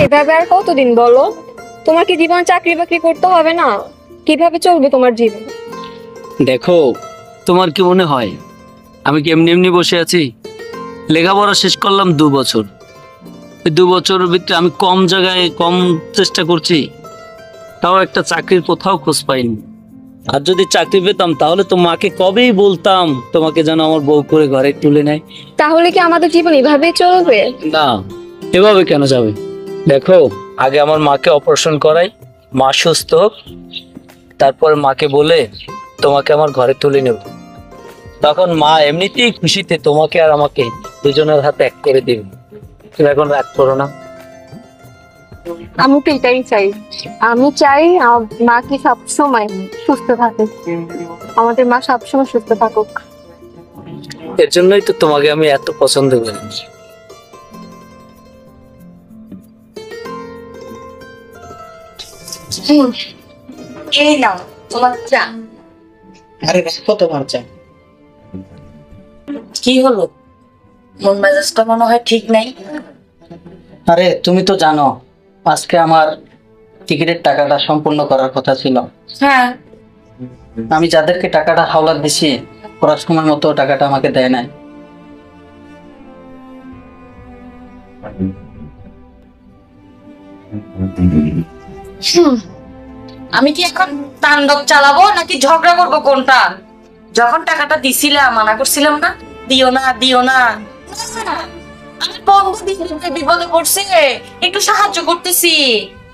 এভাবে আর কতদিন বলো? তোমার কি জীবন চাকরি বাকরি করতে হবে না? কিভাবে চলবে তোমার জীবন? দেখো, তোমার কি মনে হয় আমি কি এমনি এমনি বসে আছি? লেখাপড়া শেষ করলাম 2 বছর। এই 2 বছরের ভিতরে আমি কম জায়গায় কম চেষ্টা করছি, তাও একটা চাকরির কোথাও খোঁজ পাইনি। আর যদি চাকরি পেতাম তাহলে তো মাকে কবেই বলতাম তোমাকে যেন আমার বউ করে ঘরে তুলে নেয়। তাহলে কি আমাদের জীবন এভাবেই চলবে? না, এভাবে কেন যাবে? দেখো, আগে আমার মাকে অপারেশন করাই, মা সুস্থ হোক, তারপর মাকে বলে তোমাকে আমার ঘরে তুলে নেব। তখন মা এমনিতেই খুশিতে তোমাকে আর আমাকে দুজনের হাতে এক করে দিবে। তুমি এখন রাগ করো না। আমি তো এটাই চাই। আমি চাই আমার মা কি সবসময় সুস্থ থাকে, আমাদের মা সবসময় সুস্থ থাকুক। এর জন্যই তো তোমাকে আমি এত পছন্দ করি। এই নাও তোমার চা। আরে রাখো তোমার চা। কি হলো? মন মেজাজটা মনে হয় ঠিক নাই। আরে তুমি তো জানো আজকে আমার টিকিটের টাকাটা সম্পূর্ণ করার কথা ছিল। হ্যাঁ, আমি যাদেরকে টাকাটা হাওলাত দিছি ওরা সময় মতো টাকাটা আমাকে দেয় নাই। আমি কি এখন তাণ্ডব চালাবো নাকি ঝগড়া করবো কোনটা? যখন টাকাটা দিছিলাম মানা করছিলাম না, দিও না দিও না। না, আমি বন্ধু বিপদে পড়ছে, একটু সাহায্য করতেছি।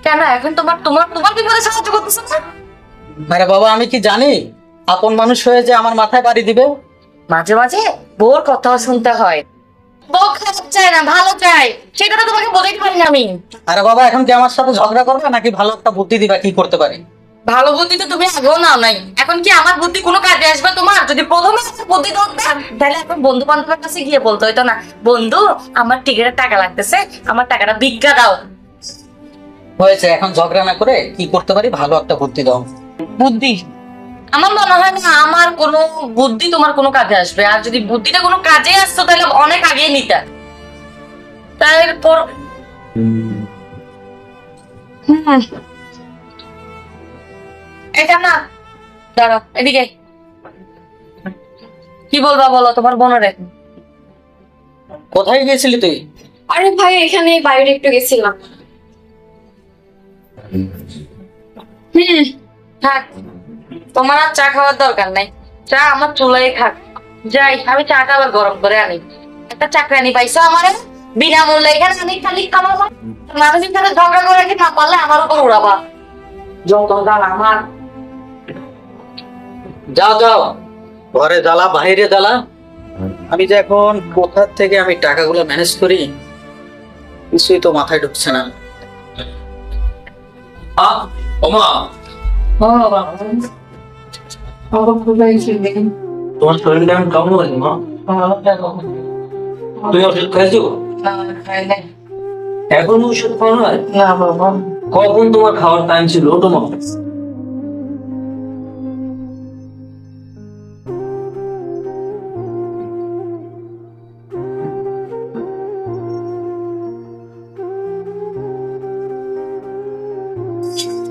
কেন এখন তোমার তোমার তোমার বিপদে সাহায্য করতেছে না? আরে বাবা, আমি কি জানি আপন মানুষ হয়ে যে আমার মাথায় বাড়ি দিবে? মাঝে মাঝে বউর কথাও শুনতে হয়। বউ খারাপ চায় না, ভালো চায়, সেটা তো তোমাকে বলতে পারি না আমি। আরে বাবা, এখন কি আমার সাথে ঝগড়া করবে নাকি ভালো একটা বুদ্ধি দিবা কি করতে পারি? ভালো বুদ্ধি তো তুমি আগেও নাও নাই, এখন কি আমার বুদ্ধি কোনো কাজে আসবে তোমার? যদি প্রথমে একটা বুদ্ধি ধরতাম তাহলে এখন বন্ধু বান্ধবের কাছে গিয়ে বলতে হইতো না, বন্ধু আমার টিকিটের টাকা লাগতেছে, আমার টাকাটা ভিক্ষা দাও। হয়েছে, এখন ঝগড়া না করে কি করতে পারি ভালো একটা বুদ্ধি দাও। বুদ্ধি? আমার মনে হয় না আমার কোনো বুদ্ধি তোমার কোনো কাজে আসবে। আর যদি বুদ্ধিটা কোনো কাজে আসতো তাহলে অনেক আগেই নিতা। তারপর এটা না, দাঁড়াও এদিকে। কি বলবা বলো তোমার বোনের। কোথায় গেছিলি তুই? আরে ভাই, এখানে বাইরে একটু গেছিলাম। থাক, তোমার আর চা খাওয়ার দরকার নাই, চা আমার চুলাই খাক। যাই, আমি চাটা আবার গরম করে আনি। একটা চাকরানি পাইছো আমারে বিনামূল্যে, এখানে আনি খালি খাওয়াবো। মানুষের সাথে ঝগড়া করে কি না পারলে আমার উপর উড়াবা। যত দাল আমার। যাও যাও, ঘরে জ্বালা বাইরে জ্বালা। আমি যে এখন কোথা থেকে আমি টাকাগুলো ম্যানেজ করি কিছুই তো মাথায় ঢুকছে না। ওমা, তোমার শরীরটা এখন কেমন লাগে মা? তুই ওষুধ খাইছো? এখন ওষুধ খাওয়া হয়? কখন তোমার খাওয়ার টাইম ছিল তোমার?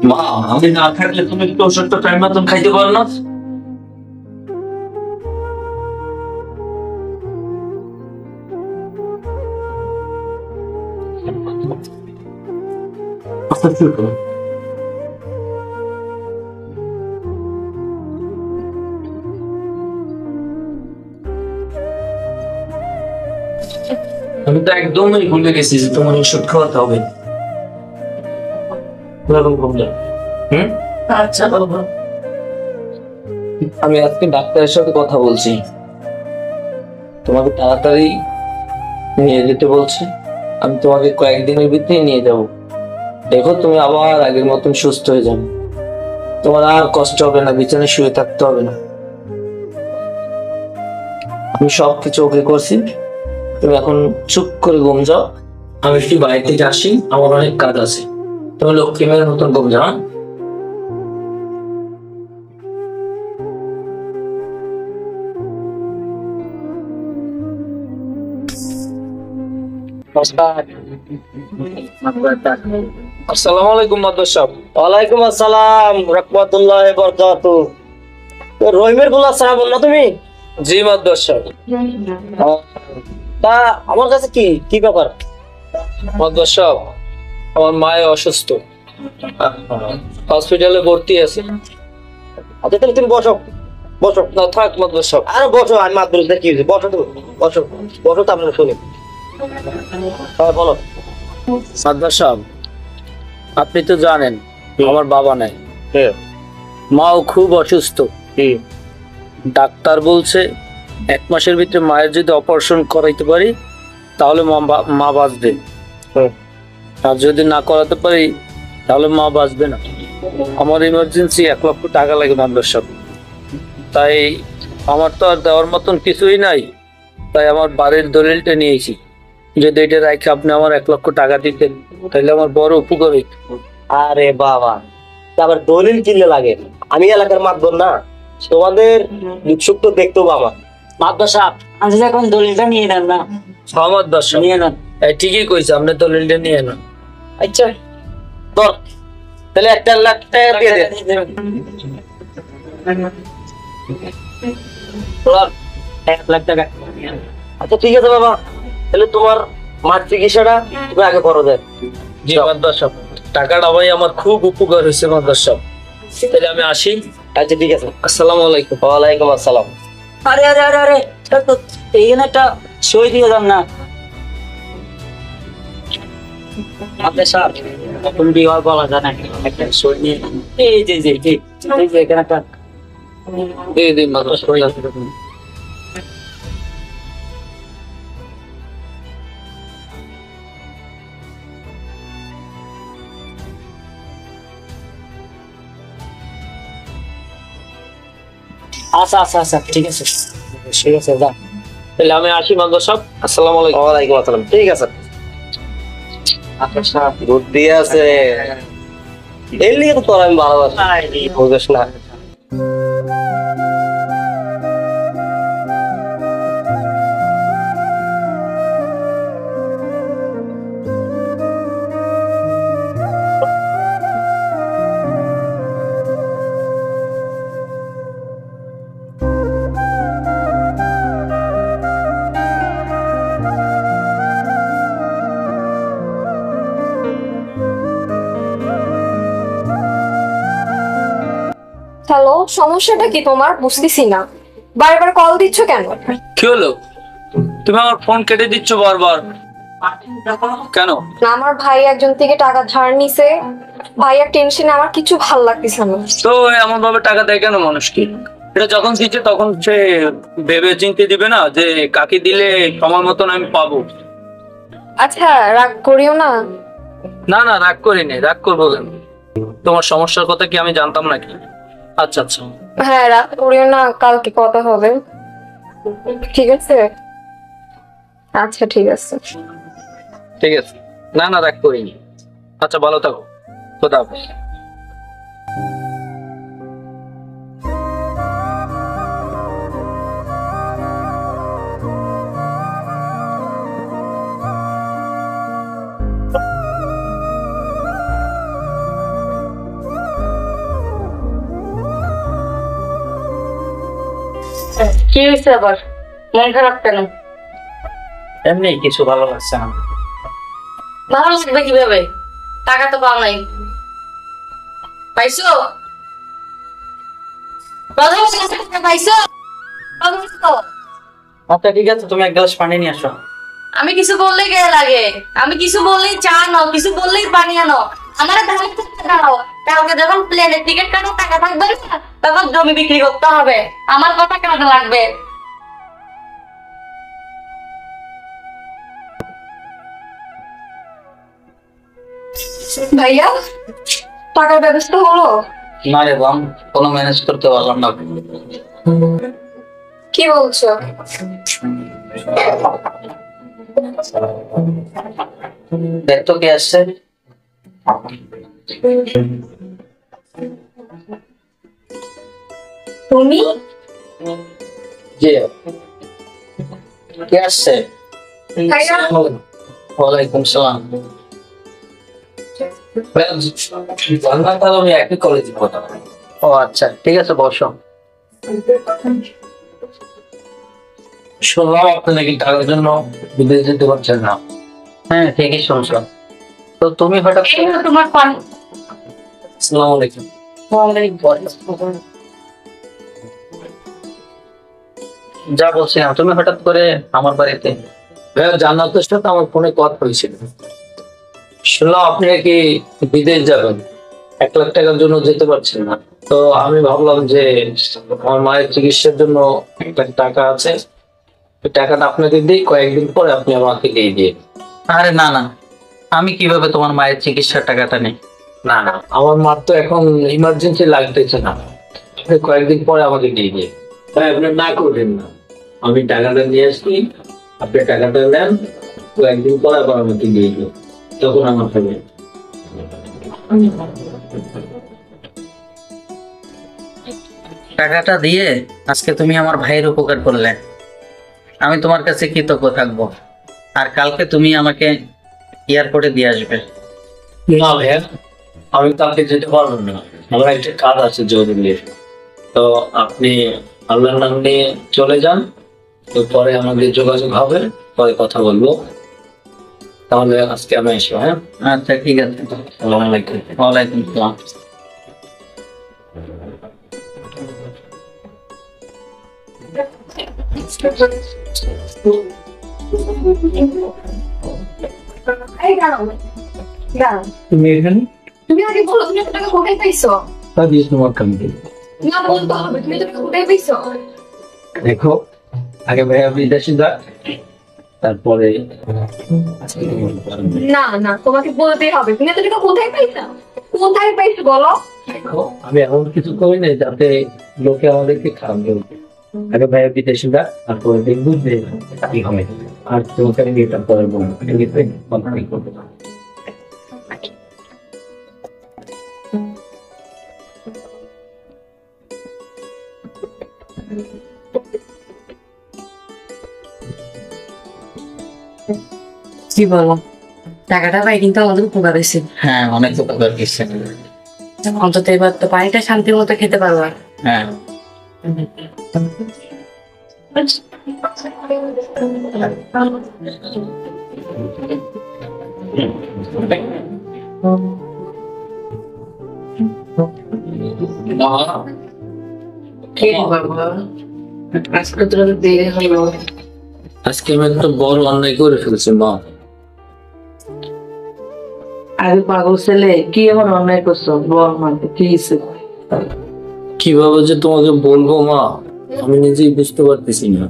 মা, আমি না থাকলে তুমি একটু ওষুধটা টাইম মতন খাইতে পারো না? আমি তো একদমই ভুলে গেছি যে তোমার ওষুধ খাওয়াতে হবে। আচ্ছা বাবা, আমি আজকে ডাক্তারের সাথে কথা বলছি, তোমাকে তাড়াতাড়ি নিয়ে যেতে বলছে। আমি তোমাকে কয়েকদিনের ভিতরে নিয়ে যাব। দেখো তুমি আবার আগের মতন সুস্থ হয়ে যাবে, তোমার আর কষ্ট হবে না, বিছানায় শুয়ে থাকতে হবে না। আমি সবকিছু ওকে করছি, তুমি এখন চুপ করে ঘুম যাও। আমি একটু বাইরে থেকে আসি, আমার অনেক কাজ আছে। তুমি লক্ষ্মী মেয়ের মতন ঘুম যাও। আসসালামু আলাইকুম মাদ্রাস সাহেব। ওয়ালাইকুম আসসালাম রাহমাতুল্লাহি ওয়া বারাকাতুহু। রহিমের গুলা শ্রাবণ না তুমি? জি মাদ্রাস সাহেব। তা আমার কাছে কি কি ব্যাপার? মাদ্রাস সাহেব, আমার মায়ে অসুস্থ, হসপিটালে ভর্তি আছে। আচ্ছা তাহলে তুমি বসো বসো। না থাক মাদ্রাস সাহেব। আরে বসো, আমি মাদ্রাসা কি হয়েছে? বসো তুমি, বসো বসো, তো আপনারা শুনি। হ্যাঁ বলো। মাদ্রাস সাহেব, আপনি তো জানেন আমার বাবা নাই, মাও খুব অসুস্থ। ডাক্তার বলছে 1 মাসের ভিতরে মায়ের যদি অপারেশন করাইতে পারি তাহলে মা বাঁচবে, আর যদি না করাতে পারি তাহলে মা বাঁচবে না। আমার ইমার্জেন্সি 1 লক্ষ টাকা লাগে মাদ্রাস সাহেব। তাই আমার তো আর দেওয়ার মতন কিছুই নাই, তাই আমার বাড়ির দলিলটা নিয়েছি। যদি এটা রাখে আপনি আমার 1 লক্ষ টাকা দিতেন তাহলে আমার বড় উপকার হইত। আরে বাবা, আবার দলিল কিনলে লাগে? আমি এলাকার মাতবর না, তোমাদের দুঃখ সুখ তো দেখতে হবে আমার। মাদ্রাসা আচ্ছা এখন দলিলটা নিয়ে নেন না, আমার দর্শক নিয়ে নেন। ঠিকই কইছে, আপনি দলিলটা নিয়ে নেন। আচ্ছা ধর, তাহলে 1 লাখ টাকা দিয়ে দে। 1 লাখ টাকা। আচ্ছা ঠিক আছে বাবা, তাহলে তোমার মার চিকিৎসাটা তুমি আগে করো দেয়। জি মাদ্রাস সাহেব, টাকাটা ভাই আমার খুব উপকার হয়েছে মাদ্রাস সাহেব। তাহলে আমি আসি। আচ্ছা ঠিক আছে। আসসালামু আলাইকুম। ওয়ালাইকুম আসসালাম। আরে আরে আরে আরে এইখানে একটা সই দিয়ে দাম না। আপনার সাহেব এখন বিবাহ বলা যায় না, একটা সই নিয়ে এই যে যে যে এই যে এখানে একটা এই দিন মাদ্রাস সাহেব। আচ্ছা আচ্ছা আচ্ছা ঠিক আছে ঠিক আছে যান। তাহলে আমি আসি মাদ্রাস সাহেব। আসসালামু আলাইকুম। ওয়ালাইকুম আসসালাম। ঠিক আছে, আপনার সাহেব বুদ্ধি আছে, এর লিগে তো তোর আমি ভালোবাসি, বুঝিস না? হ্যালো, সমস্যাটা কি তোমার? বুঝতেছি না, বারবার কল দিচ্ছ কেন? কি হলো? তুমি আমার ফোন কেটে দিচ্ছ বারবার কেন? না, আমার ভাই একজন থেকে টাকা ধার নিছে, ভাইয়ার টেনশনে আমার কিছু ভাল লাগতেছে না। তো এমন ভাবে টাকা দেয় কেন মানুষকে? এটা যখন দিচ্ছে তখন সে ভেবে চিন্তে দিবে না যে কাকে দিলে সময় মতন আমি পাবো। আচ্ছা রাগ করিও না। না না, রাগ করিনি, রাগ করবো কেন? তোমার সমস্যার কথা কি আমি জানতাম নাকি? আচ্ছা আচ্ছা, হ্যাঁ রাগ করিও না, কালকে কথা হবে, ঠিক আছে? আচ্ছা ঠিক আছে। ঠিক আছে। না না, রাগ করিনি। আচ্ছা ভালো থাকো, খোদা হাফেজ। কি হয়েছে আবার? মন খারাপ কেন? এমনি কিছু ভালো লাগছে না। ভালো লাগবে কিভাবে? টাকা তো পাও নাই। পাইছো? প্রথম টাকা পাইছো? পাইছো? আচ্ছা ঠিক আছে, তুমি 1 গ্লাস পানি নিয়ে আসো। আমি কিছু বললেই গায়ে লাগে, আমি কিছু বললেই চা আনো, কিছু বললেই পানি আনো। আমার ধারে থেকে দাও, কালকে যখন প্লেনের টিকিট কাটো টাকা থাকবে না, তখন জমি বিক্রি করতে হবে, আমার কথা কাজে লাগবে। ভাইয়া, টাকার ব্যবস্থা হলো? না রে বাম, কোনো ম্যানেজ করতে পারলাম না। কি বলছো? দেখ তো কে আসছে। তুমি? জি, কে আসছে? ভাইয়া, ওয়ালাইকুম সালাম। আমি একই কলেজে পড়তাম। ও আচ্ছা, ঠিক আছে, বসো। শুনলাম আপনি নাকি টাকার জন্য বিদেশ যেতে পারছেন না। হ্যাঁ, ঠিকই শুনছো। তো তুমি হঠাৎ এই হলো তোমার পান। আসসালামু আলাইকুম। যা বলছিলাম, তুমি হঠাৎ করে আমার বাড়িতে? ভাইয়া জান্নাতের সাথে আমার ফোনে কথা হয়েছিল। শুনলাম আপনি নাকি বিদেশ যাবেন, 1 লাখ টাকার জন্য যেতে পারছেন না। তো আমি ভাবলাম যে আমার মায়ের চিকিৎসার জন্য 1 লাখ টাকা আছে, ওই টাকাটা আপনাকে দিই, কয়েকদিন পরে আপনি আমাকে দিয়ে দিয়ে। আরে না না, আমি কিভাবে তোমার মায়ের চিকিৎসার টাকাটা নেই? না না, আমার মার তো এখন ইমার্জেন্সি লাগতেছে না, আপনি কয়েকদিন পরে আমাকে দিয়ে দিয়ে। ভাই আপনি না করবেন না, আমি টাকাটা নিয়ে আসি, আপনি টাকাটা নেন, কয়েকদিন পরে আবার আমাকে দিয়ে দিন, তখন আমার হবে। টাকাটা দিয়ে আজকে তুমি আমার ভাইয়ের উপকার করলে, আমি তোমার কাছে কৃতজ্ঞ থাকবো। আর কালকে তুমি আমাকে এয়ারপোর্টে দিয়ে আসবে। না ভাইয়া, আমি কালকে যেতে পারবো না, আমার একটা কাজ আছে জরুরি। তো আপনি আল্লাহর নাম নিয়ে চলে যান, তো পরে আমাদের যোগাযোগ হবে, পরে কথা বলবো। তাহলে আজকে আমি এসো। হ্যাঁ, আচ্ছা, ঠিক আছে। আসসালামু আলাইকুম। ওয়ালাইকুম আসসালাম। এই দাঁড়াও, দাঁড়াও। তুমি এখানে তুমি আগে বলো, তুমি এত টাকা কোথায় পাইছো? তা দিস তোমার কামকে। না, বলতে হবে, তুমি এত টাকা কোথায় পাইছো? দেখো, আগে ভাইয়া বিদেশে যা, তারপরে আজকে বলতে পারবো। না না, তোমাকে বলতেই হবে, তুমি এত টাকা কোথায় পাইছো? কোথায় পাইছো বলো? দেখো, আমি এমন কিছু করি না যাতে লোকে আমাদেরকে খারাপ বলবে। আগে ভাইয়া বিদেশে যা, তারপরে দেখবো যে কি হবে। আর তোমাকে আমি এটা পরে বলবো, ঠিক আছে? কন্ট্যাক্ট করবো। কি বলো, টাকাটা পাই কিন্তু আমাদের উপকার হয়েছে। হ্যাঁ, অনেক উপকার দিচ্ছে। অন্তত এবার তো পানিটা শান্তির মতো খেতে পারবা। হ্যাঁ, কি বলবো, আজকে তো দেরি হলো। আজকে আমি একটা বড় অন্যায় করে ফেলছি মা। আরে পাগল ছেলে, কি এমন অন্যায় করছো? বল মাকে কি হয়েছে? কিভাবে যে তোমাকে বলবো মা, আমি নিজেই বুঝতে পারতেছি না।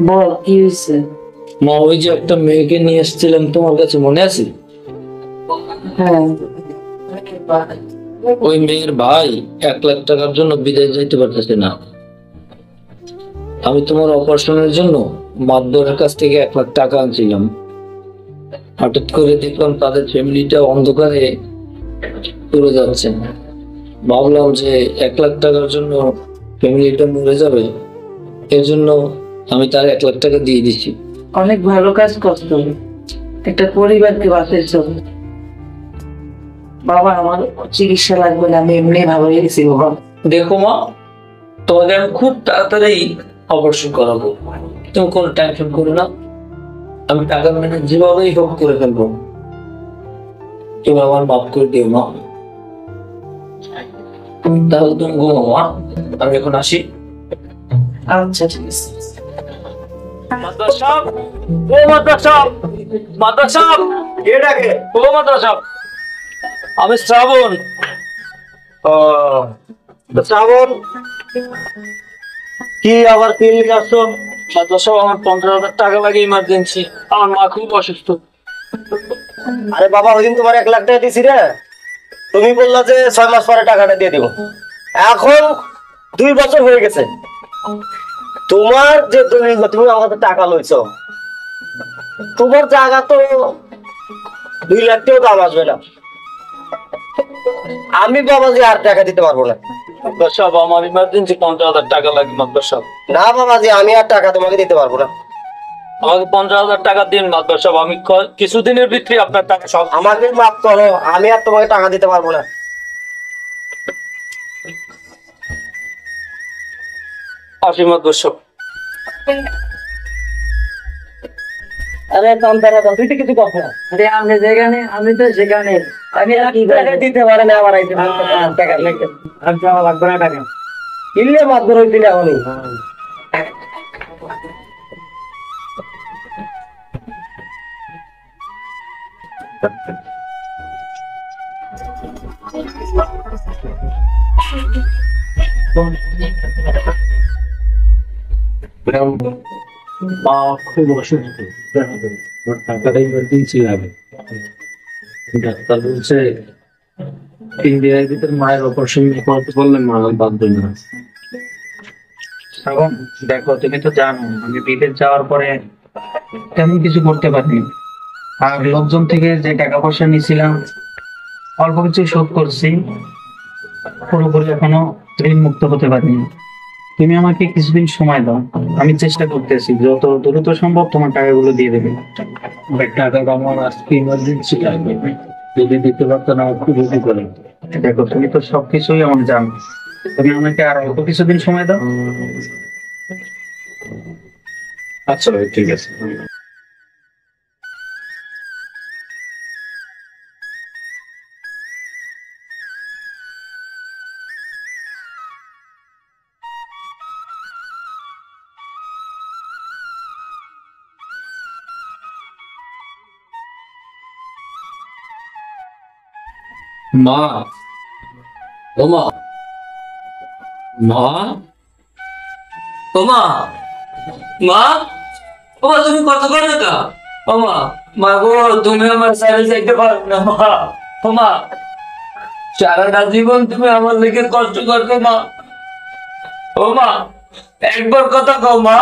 বল কি হয়েছে? মা, ওই যে একটা মেয়েকে নিয়ে এসেছিলাম তোমার কাছে, মনে আছে? হ্যাঁ, ওই মেয়ের ভাই 1 লাখ টাকার জন্য বিদেশ যাইতে পারতেছে না। আমি তোমার অপারেশনের জন্য মাদ্দরের কাছ থেকে 1 লাখ টাকা আনছিলাম। হঠাৎ করে দেখলাম তাদের ফ্যামিলিটা অন্ধকারে চলে যাচ্ছে। ভাবলাম যে 1 লাখ টাকার জন্য ফ্যামিলিটা মরে যাবে, এর জন্য আমি তার 1 লাখ টাকা দিয়ে দিচ্ছি। অনেক ভালো কাজ করছো, একটা পরিবারকে বাঁচাইছো। বাবা, আমার চিকিৎসা লাগবে না, আমি এমনি ভালো হয়ে গেছি বাবা। দেখো মা, তোমাকে আমি খুব তাড়াতাড়ি অপারেশন করাবো, তুমি কোনো টেনশন করো না। আমি টাকা মানে যেভাবেই হোক করে ফেলবো, তুমি আমার মাফ করে দিও মা। তাহলে তুমি ঘুমাও মা, আমি এখন আসি। আচ্ছা, ঠিক আছে। মাদ্রাসা, ও মাদ্রাসা, মাদ্রাসা, কে ডাকে? ও মাদ্রাসা, আমি শ্রাবণ। ও, তো শ্রাবণ, কি আবার ক্লিনিক আসছো? মাদ্রাসা, আমার 15,000 টাকা লাগে ইমার্জেন্সি, আমার মা খুব অসুস্থ। আরে বাবা, ওইদিন তোমার 1 লাখ টাকা দিছি রে, তুমি বললা যে 6 মাস পরে টাকাটা দিয়ে দিব। এখন 2 বছর হয়ে গেছে। তোমার যে তুমি আমাদের টাকা লইছো, তোমার জায়গা তো 2 লাখ টাকাও দাম আসবে না। আমি বাবা যে আর টাকা দিতে পারবো না। মাদ্রাসা, আমার ইমার্জেন্সি 15,000 টাকা লাগে মাদ্রাসা। না বাবা, যে আমি আর টাকা তোমাকে দিতে পারবো না। আমাকে 50,000 টাকা দিন মাতবার সাহেব, আমি কিছুদিনের ভিতরে আপনার টাকা সব। আমাকে মাফ করো, আমি আর তোমাকে টাকা দিতে পারবো না। আসি মাতবার সাহেব। আরে কান্তারা তুই তো কিছু কথা আরে আপনি যেখানে আমি তো সেখানে, আমি আর কি টাকা দিতে পারে না আমার আইতে টাকা লাগবে, আর যাওয়া লাগবে না টাকা কিনলে মাত ধরে দিলে আমি। মা খুব অসুস্থ, টাকাটা ইমার্জেন্সি লাগে। ডাক্তার বলছে ইন্ডিয়ার ভিতরে মায়ের অপারেশন করতে বললেন, মা বাদ দেন না। এখন দেখো, তুমি তো জানো আমি বিদেশ যাওয়ার পরে তেমন কিছু করতে পারিনি। আর লোকজন থেকে যে টাকা পয়সা নিয়েছিলাম অল্প কিছু শোধ করছি, পুরোপুরি এখনো ঋণ মুক্ত হতে পারিনি। তুমি আমাকে কিছুদিন সময় দাও, আমি চেষ্টা করতেছি যত দ্রুত সম্ভব তোমার টাকাগুলো দিয়ে দেবে। টাকা আমার আজকে ইমার্জেন্সি লাগবে, যদি দিতে পারতেন আমার খুব উপকার হতো। দেখো তুমি তো সবকিছুই আমার জানো, তুমি আমাকে আর অল্প কিছুদিন সময় দাও। আচ্ছা ভাই, ঠিক আছে। মা, ও মা, মা, ও মা, মা, ও মা, তুমি কত করে না? ও মা, মা গো, তুমি আমার সাইডে যাইতে পারো না মা। ও মা, সারাটা জীবন তুমি আমার লেগে কষ্ট করছো মা। ও মা, একবার কথা কও মা।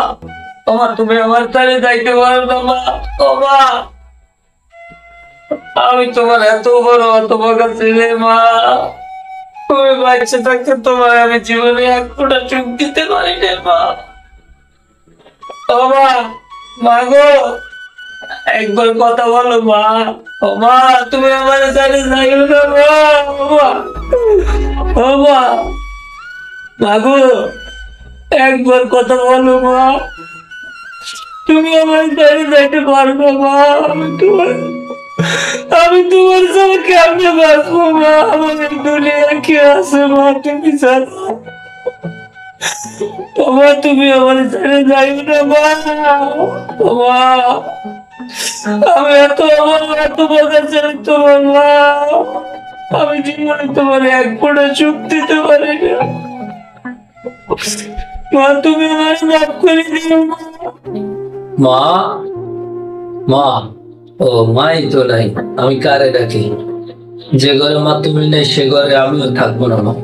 ও মা, তুমি আমার সাইডে যাইতে পারো না মা। ও মা, আমি তোমার এত বড় তোমাকে ছেলে মা, তুমি বাচ্চা থাকতে তোমার আমি জীবনে এক ফোঁটা চুপ দিতে পারি না মা। ও মা, মা গো, একবার কথা বলো মা। ও মা, তুমি আমার সাথে যাইও না মা। ও মা, ও মা, মা গো, একবার কথা বলো মা। তুমি আমার সাথে যাইতে পারবে মা। আমি তোমার সাথে কেমনে বাঁচবো মা? আমাদের দুনিয়া কে আছে মা? তুমি জানো। মা, তুমি আমার ছেড়ে যাইও না মা। মা, আমি এত বছর ছেড়ে তোমার মা, আমি জীবনে তোমার এক ফোঁটা সুখ দিতে পারি না মা। তুমি আমার মাফ করে দিও মা। মা, ও মাই তো নাই, আমি কারে ডাকি? যে ঘরে মা তুমি নেই সে ঘরে আমিও থাকবো না মা।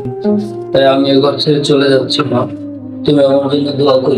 তাই আমি এ ঘর ছেড়ে চলে যাচ্ছি মা, তুমি আমার জন্য দোয়া করো।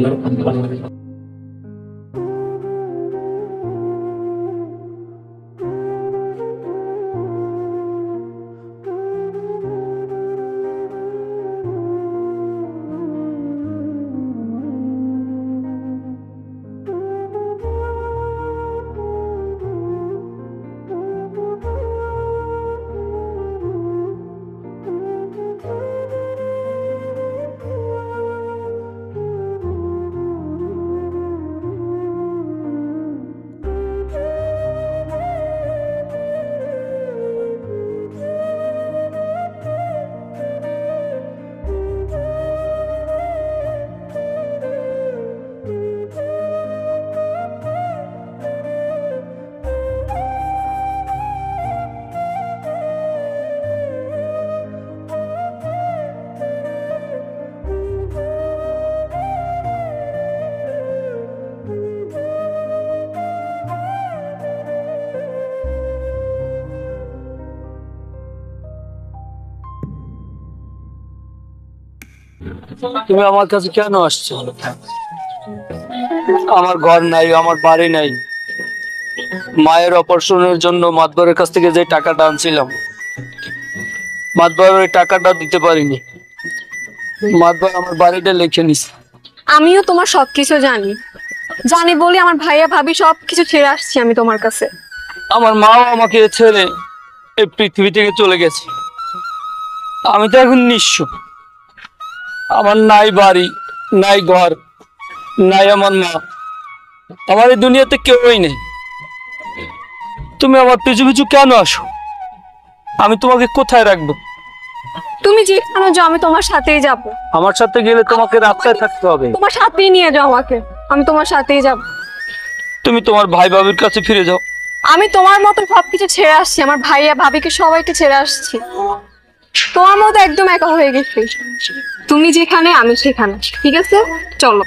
তুমি আমার কাছে কেন আসছো? আমার ঘর নাই, আমার বাড়ি নাই। মায়ের অপারেশনের জন্য মাতবরের কাছ থেকে যে টাকাটা আনছিলাম, মাতবর ওই টাকাটা দিতে পারিনি। মাতবর আমার বাড়িটা লিখে নিছে। আমিও তোমার সবকিছু জানি, জানি বলি আমার ভাইয়া ভাবি সবকিছু ছেড়ে আসছি আমি তোমার কাছে। আমার মাও আমাকে ছেড়ে এই পৃথিবী থেকে চলে গেছে। আমি তো এখন নিঃস্ব। আমার নাই বাড়ি, নাই ঘর, নাই আমার মা। আমার এই দুনিয়াতে কেউই নেই। তুমি আমার পিছু পিছু কেন আসো? আমি তোমাকে কোথায় রাখবো? তুমি যেখানে যাও আমি তোমার সাথেই যাব। আমার সাথে গেলে তোমাকে রাস্তায় থাকতে হবে। তোমার সাথেই নিয়ে যাও আমাকে, আমি তোমার সাথেই যাব। তুমি তোমার ভাই ভাবির কাছে ফিরে যাও। আমি তোমার মতো সবকিছু ছেড়ে আসছি, আমার ভাইয়া ভাবিকে সবাইকে ছেড়ে আসছি। তোমার মতো একদম একা হয়ে গেছি। তুমি যেখানে আমি সেখানে, ঠিক আছে? চলো।